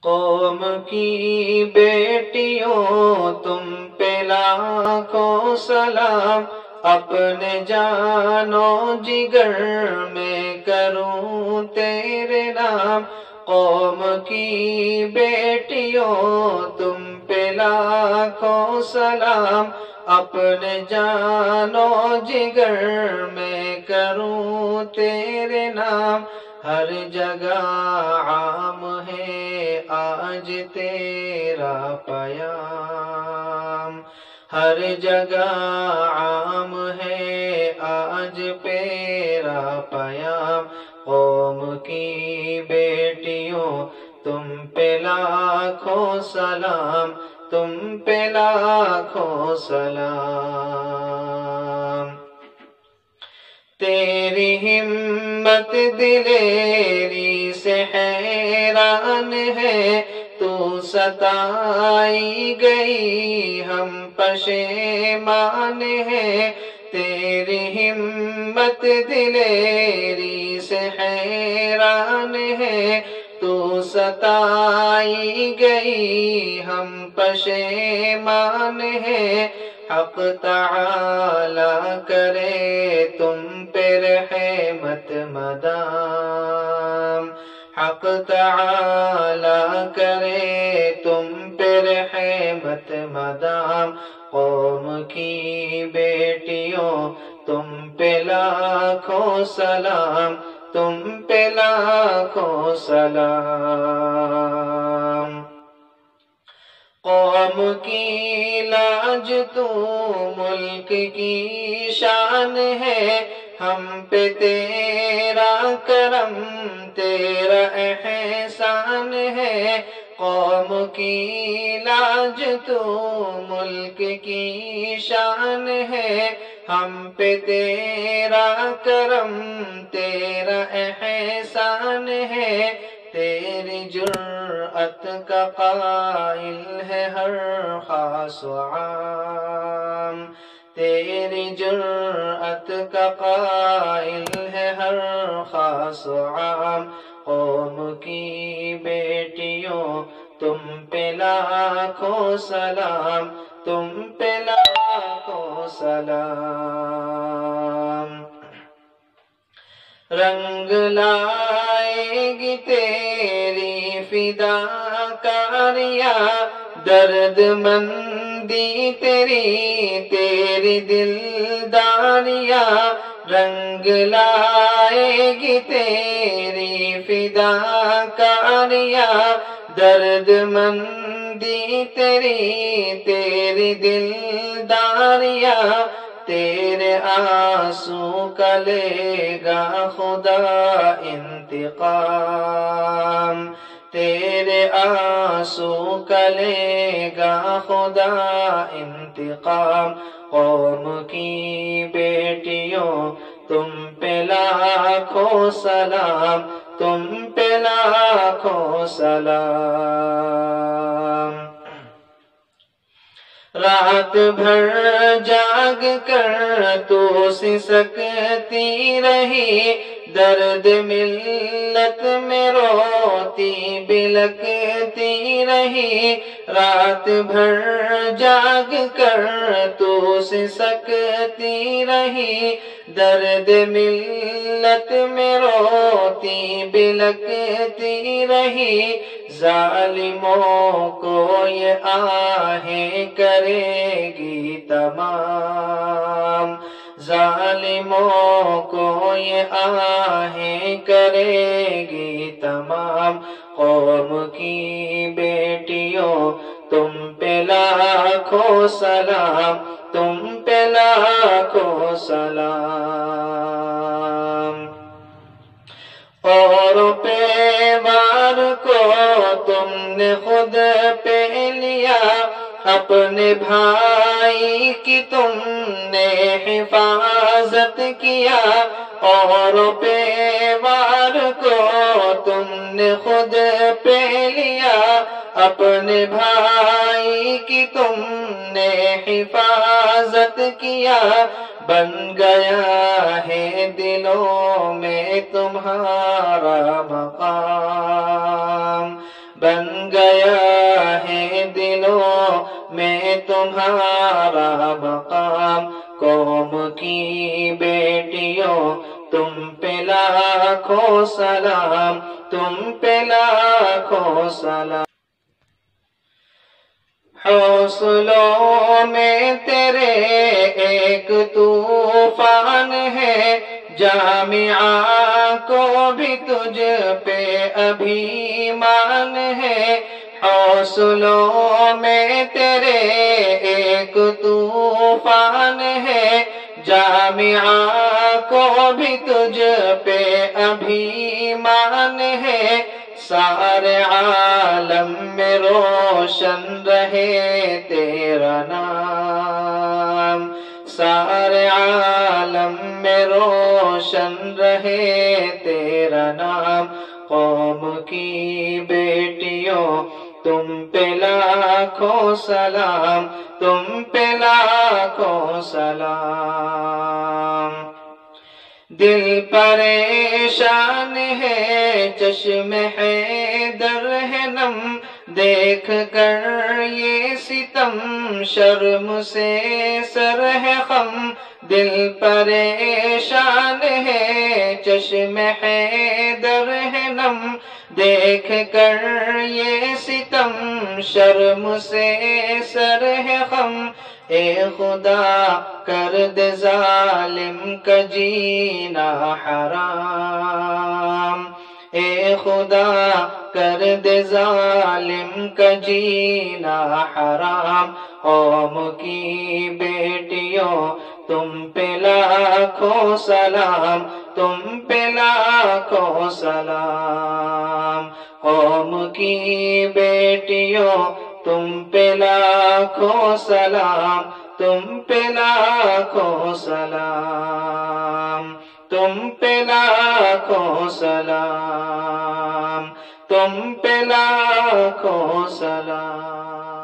قوم کی بیٹیوں تم پہ لاکھوں سلام، اپنے جان و جگر میں کروں تیرے نام۔ قوم کی بیٹیوں تم پہ لاکھوں سلام، اپنے جان و جگر میں کروں تیرے نام۔ ہر جگہ عام ہے آج تیرا پیام، ہر جگہ عام ہے آج تیرا پیام۔ قوم کی بیٹیوں تم پہ لاکھوں سلام، تم پہ لاکھوں سلام۔ تیری ہمت دلیری سے حیران ہے، تو ستائی گئی ہم پشیمان ہیں۔ تیری ہمت دلیری سے حیران ہے، تو ستائی گئی ہم پشیمان ہیں۔ حق تعالی کرے تم پہ رحمت مدام، حق تعالی کرے تم پہ رحمت مدام۔ قوم کی بیٹیوں تم پہ لاکھوں سلام، تم پہ لاکھوں سلام۔ قوم کی لاج تو ملک کی شان ہے، ہم پہ تیرا کرم تیرا احسان ہے۔ قوم کی لاج تو ملک کی شان ہے، ہم پہ تیرا کرم تیرا احسان ہے۔ تیری جرأت کا قائل ہے ہر خاص و عام، تیری جرأت کا قائل ہے ہر خاص و عام۔ قوم کی بیٹیوں تم پہ لاکھوں سلام، تم پہ لاکھوں سلام۔ رنگ لائے گی تیری فداکاریاں، درد مندی تیری دلداریاں۔ رنگ لائے گی تیری فداکاریاں، درد مندی تیری دلداریاں۔ تیرے آنسو کا لے گا خدا انتقام، تیرے آنسو کا لے گا خدا انتقام۔ قوم کی بیٹیوں تم پہ لاکھوں سلام، تم پہ لاکھوں سلام۔ رات بھر جاگ کر تو سسکتی رہی، درد ملت میں روتی بلکتی رہی۔ رات بھر جاگ کر تو سسکتی رہی، درد ملت میں روتی بلکتی رہی۔ ظالموں کو یہ آہیں کرے گی تمام، ظالموں کو یہ آہیں کرے گی تمام۔ قوم کی بیٹیوں تم پہ لاکھوں سلام، تم پہ لاکھوں سلام۔ اور پیوار کو تم نے خود پہ لیا، اپنے بھائی کی تم نے حفاظت کیا۔ اور پیوار کو تم نے خود پہ لیا، اپنے بھائی کی تم نے حفاظت کیا۔ بن گیا ہے دلوں میں تمہارا مقام، بن گیا ہے دلوں میں تمہارا مقام، قوم کی بیٹیوں تم پہ لاکھوں سلام، تم پہ لاکھوں سلام۔ حوصلوں میں تیرے ایک طوفان ہے، جامعہ کو بھی تجھ پہ ابھیمان ہے۔ حوصلوں میں تیرے ایک طوفان ہے، جامعہ کو بھی تجھ پہ ابھیمان ہے۔ سارے عالم میں روشن رہے تیرا نام، سارے عالم میں روشن رہے تیرا نام۔ قوم کی بیٹیوں تم پہ لاکھوں سلام، تم پہ لاکھوں سلام۔ دل پریشان ہے چشم حیدر ہے نم، دیکھ کر یہ ستم شرم سے سر ہے خم۔ دل پریشان ہے چشم حیدر ہے نم، دیکھ کر یہ ستم شرم سے سر ہے خم۔ اے خدا کر دے ظالم کا جینا حرام، اے خدا کر دے ظالم کا جینا حرام۔ قوم کی بیٹیوں تم پہ لاکھوں سلام، تم پہ لاکھوں سلام۔ قوم کی بیٹیوں تم پہ لاکھوں سلام، تم پہ لاکھوں سلام، تم پہ لاکھوں سلام، تم پہ لاکھوں سلام۔